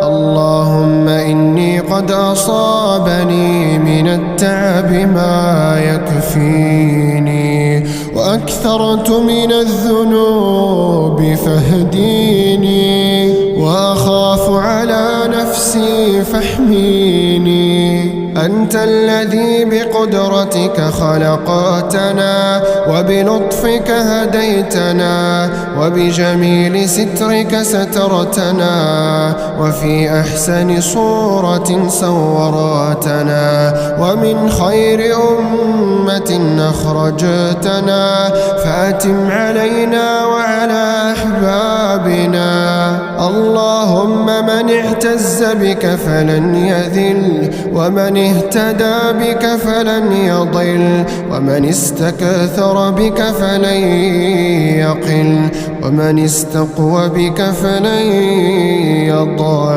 اللهم إني قد أصابني من التعب ما يكفيني، وأكثرت من الذنوب فاهديني، وأخاف على نفسي فاحميني. أنت الذي بقدرتك خلقتنا، وبلطفك هديتنا، وبجميل سترك سترتنا، وفي أحسن صورة صورتنا، ومن خير أمة أخرجتنا، فأتم علينا وعلى أحبابنا. اللهم من اعتز بك فلن يذل، ومن اهتدى بك فلن يضل، ومن استكثر بك فلن يقل، ومن استقوى بك فلن يضع.